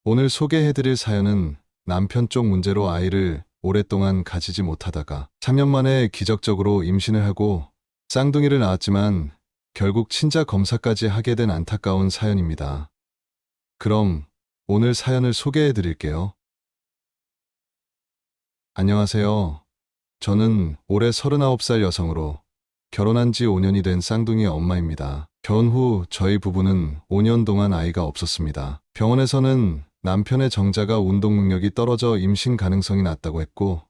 오늘 소개해드릴 사연은 남편 쪽 문제로 아이를 오랫동안 가지지 못하다가 3년 만에 기적적으로 임신을 하고 쌍둥이를 낳았지만 결국 친자 검사까지 하게 된 안타까운 사연입니다. 그럼 오늘 사연을 소개해드릴게요. 안녕하세요. 저는 올해 39살 여성으로 결혼한 지 5년이 된 쌍둥이 엄마입니다. 결혼 후 저희 부부는 5년 동안 아이가 없었습니다. 병원에서는 남편의 정자가 운동 능력이 떨어져 임신 가능성이 낮다고 했고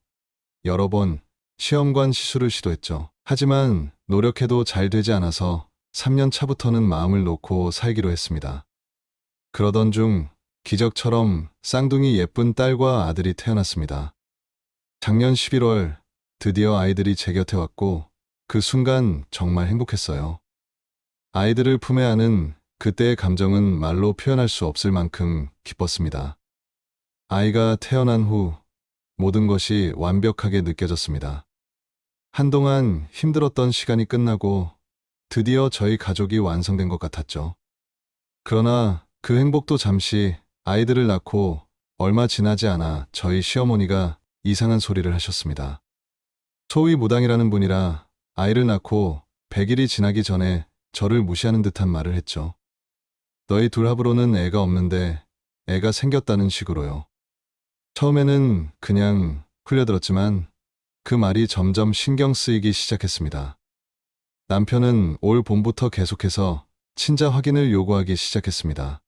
여러 번 시험관 시술을 시도했죠. 하지만 노력해도 잘 되지 않아서 3년 차부터는 마음을 놓고 살기로 했습니다. 그러던 중 기적처럼 쌍둥이 예쁜 딸과 아들이 태어났습니다. 작년 11월 드디어 아이들이 제 곁에 왔고 그 순간 정말 행복했어요. 아이들을 품에 안은 그때의 감정은 말로 표현할 수 없을 만큼 기뻤습니다. 아이가 태어난 후 모든 것이 완벽하게 느껴졌습니다. 한동안 힘들었던 시간이 끝나고 드디어 저희 가족이 완성된 것 같았죠. 그러나 그 행복도 잠시 아이들을 낳고 얼마 지나지 않아 저희 시어머니가 이상한 소리를 하셨습니다. 소위 무당이라는 분이라 아이를 낳고 100일이 지나기 전에 저를 무시하는 듯한 말을 했죠. 너희 둘 합으로는 애가 없는데 애가 생겼다는 식으로요. 처음에는 그냥 흘려들었지만 그 말이 점점 신경 쓰이기 시작했습니다. 남편은 올 봄부터 계속해서 친자 확인을 요구하기 시작했습니다.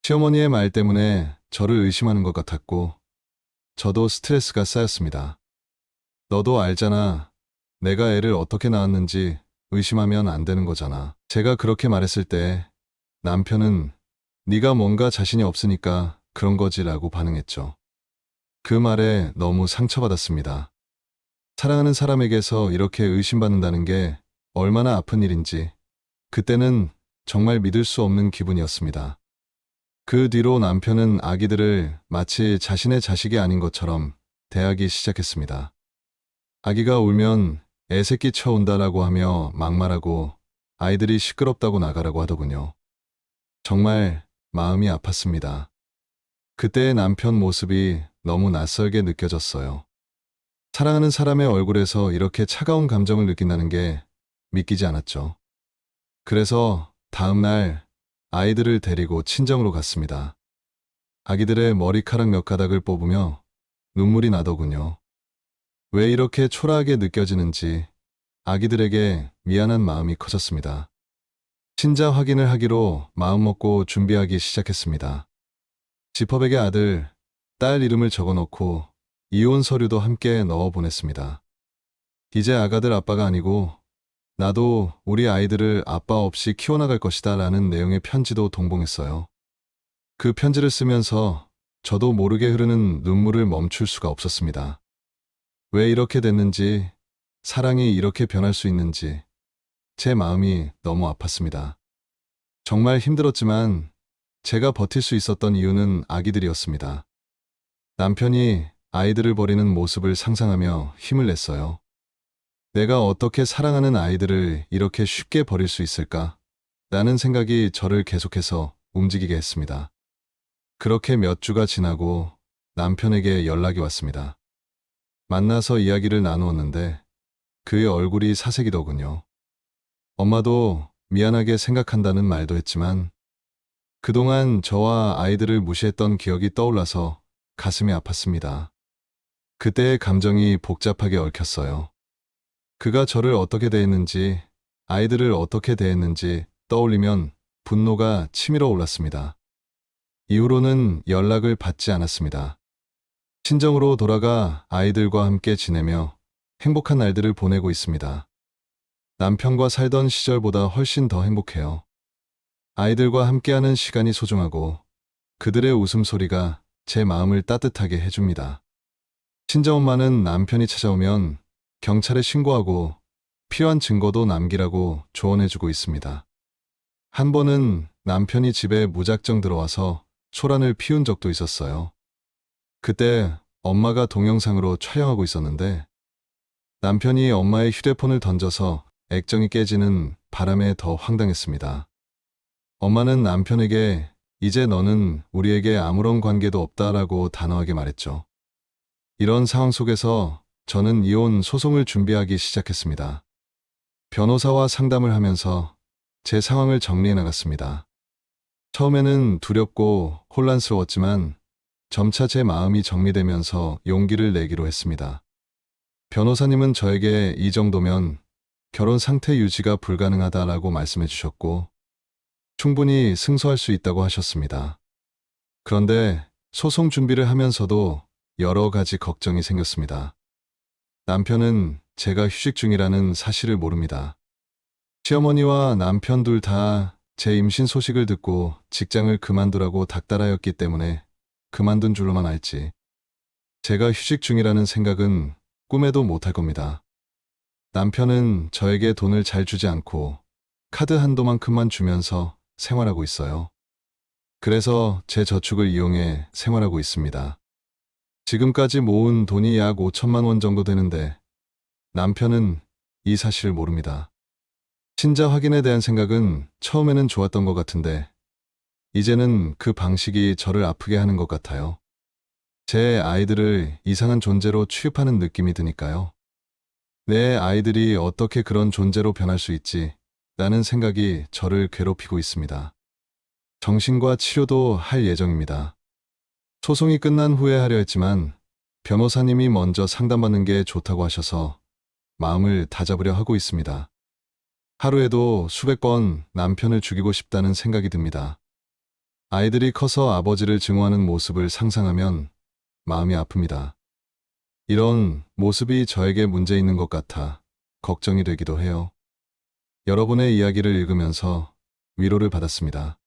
시어머니의 말 때문에 저를 의심하는 것 같았고 저도 스트레스가 쌓였습니다. 너도 알잖아. 내가 애를 어떻게 낳았는지 의심하면 안 되는 거잖아. 제가 그렇게 말했을 때 남편은 네가 뭔가 자신이 없으니까 그런 거지라고 반응했죠. 그 말에 너무 상처받았습니다. 사랑하는 사람에게서 이렇게 의심받는다는 게 얼마나 아픈 일인지 그때는 정말 믿을 수 없는 기분이었습니다. 그 뒤로 남편은 아기들을 마치 자신의 자식이 아닌 것처럼 대하기 시작했습니다. 아기가 울면 애새끼 쳐온다라고 하며 막말하고 아이들이 시끄럽다고 나가라고 하더군요. 정말 마음이 아팠습니다. 그때의 남편 모습이 너무 낯설게 느껴졌어요. 사랑하는 사람의 얼굴에서 이렇게 차가운 감정을 느낀다는 게 믿기지 않았죠. 그래서 다음 날 아이들을 데리고 친정으로 갔습니다. 아기들의 머리카락 몇 가닥을 뽑으며 눈물이 나더군요. 왜 이렇게 초라하게 느껴지는지 아기들에게 미안한 마음이 커졌습니다. 친자 확인을 하기로 마음먹고 준비하기 시작했습니다. 지퍼백에 아들, 딸 이름을 적어놓고 이혼 서류도 함께 넣어 보냈습니다. 이제 아가들 아빠가 아니고 나도 우리 아이들을 아빠 없이 키워나갈 것이다 라는 내용의 편지도 동봉했어요. 그 편지를 쓰면서 저도 모르게 흐르는 눈물을 멈출 수가 없었습니다. 왜 이렇게 됐는지, 사랑이 이렇게 변할 수 있는지 제 마음이 너무 아팠습니다. 정말 힘들었지만 제가 버틸 수 있었던 이유는 아기들이었습니다. 남편이 아이들을 버리는 모습을 상상하며 힘을 냈어요. 내가 어떻게 사랑하는 아이들을 이렇게 쉽게 버릴 수 있을까? 라는 생각이 저를 계속해서 움직이게 했습니다. 그렇게 몇 주가 지나고 남편에게 연락이 왔습니다. 만나서 이야기를 나누었는데 그의 얼굴이 사색이더군요. 엄마도 미안하게 생각한다는 말도 했지만 그동안 저와 아이들을 무시했던 기억이 떠올라서 가슴이 아팠습니다. 그때의 감정이 복잡하게 얽혔어요. 그가 저를 어떻게 대했는지, 아이들을 어떻게 대했는지 떠올리면 분노가 치밀어 올랐습니다. 이후로는 연락을 받지 않았습니다. 친정으로 돌아가 아이들과 함께 지내며 행복한 날들을 보내고 있습니다. 남편과 살던 시절보다 훨씬 더 행복해요. 아이들과 함께하는 시간이 소중하고 그들의 웃음소리가 제 마음을 따뜻하게 해줍니다. 친정엄마는 남편이 찾아오면 경찰에 신고하고 필요한 증거도 남기라고 조언해주고 있습니다. 한 번은 남편이 집에 무작정 들어와서 소란을 피운 적도 있었어요. 그때 엄마가 동영상으로 촬영하고 있었는데 남편이 엄마의 휴대폰을 던져서 액정이 깨지는 바람에 더 황당했습니다. 엄마는 남편에게 이제 너는 우리에게 아무런 관계도 없다라고 단호하게 말했죠. 이런 상황 속에서 저는 이혼 소송을 준비하기 시작했습니다. 변호사와 상담을 하면서 제 상황을 정리해 나갔습니다. 처음에는 두렵고 혼란스러웠지만 점차 제 마음이 정리되면서 용기를 내기로 했습니다. 변호사님은 저에게 이 정도면 결혼 상태 유지가 불가능하다라고 말씀해 주셨고 충분히 승소할 수 있다고 하셨습니다. 그런데 소송 준비를 하면서도 여러 가지 걱정이 생겼습니다. 남편은 제가 휴직 중이라는 사실을 모릅니다. 시어머니와 남편 둘 다 제 임신 소식을 듣고 직장을 그만두라고 닥달하였기 때문에 그만둔 줄로만 알지. 제가 휴직 중이라는 생각은 꿈에도 못할 겁니다. 남편은 저에게 돈을 잘 주지 않고 카드 한도만큼만 주면서 생활하고 있어요. 그래서 제 저축을 이용해 생활하고 있습니다. 지금까지 모은 돈이 약 5천만 원 정도 되는데 남편은 이 사실을 모릅니다. 친자 확인에 대한 생각은 처음에는 좋았던 것 같은데 이제는 그 방식이 저를 아프게 하는 것 같아요. 제 아이들을 이상한 존재로 취급하는 느낌이 드니까요. 내 아이들이 어떻게 그런 존재로 변할 수 있지? 라는 생각이 저를 괴롭히고 있습니다. 정신과 치료도 할 예정입니다. 소송이 끝난 후에 하려 했지만 변호사님이 먼저 상담받는 게 좋다고 하셔서 마음을 다잡으려 하고 있습니다. 하루에도 수백 번 남편을 죽이고 싶다는 생각이 듭니다. 아이들이 커서 아버지를 증오하는 모습을 상상하면 마음이 아픕니다. 이런 모습이 저에게 문제 있는 것 같아 걱정이 되기도 해요. 여러분의 이야기를 읽으면서 위로를 받았습니다.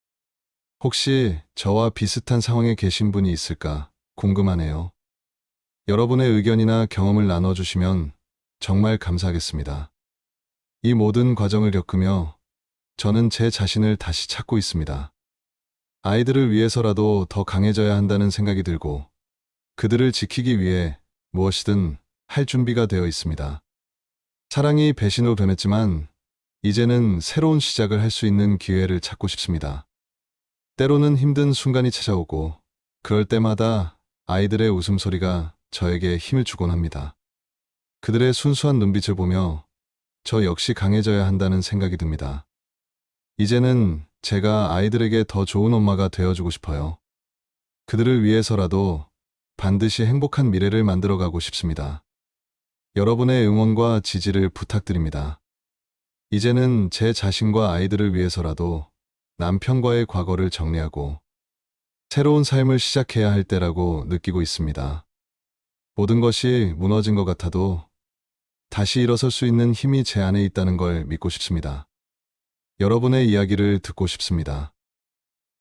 혹시 저와 비슷한 상황에 계신 분이 있을까 궁금하네요. 여러분의 의견이나 경험을 나눠주시면 정말 감사하겠습니다. 이 모든 과정을 겪으며 저는 제 자신을 다시 찾고 있습니다. 아이들을 위해서라도 더 강해져야 한다는 생각이 들고 그들을 지키기 위해 무엇이든 할 준비가 되어 있습니다. 사랑이 배신으로 변했지만 이제는 새로운 시작을 할 수 있는 기회를 찾고 싶습니다. 때로는 힘든 순간이 찾아오고 그럴 때마다 아이들의 웃음소리가 저에게 힘을 주곤 합니다. 그들의 순수한 눈빛을 보며 저 역시 강해져야 한다는 생각이 듭니다. 이제는 제가 아이들에게 더 좋은 엄마가 되어주고 싶어요. 그들을 위해서라도 반드시 행복한 미래를 만들어가고 싶습니다. 여러분의 응원과 지지를 부탁드립니다. 이제는 제 자신과 아이들을 위해서라도 남편과의 과거를 정리하고 새로운 삶을 시작해야 할 때라고 느끼고 있습니다. 모든 것이 무너진 것 같아도 다시 일어설 수 있는 힘이 제 안에 있다는 걸 믿고 싶습니다. 여러분의 이야기를 듣고 싶습니다.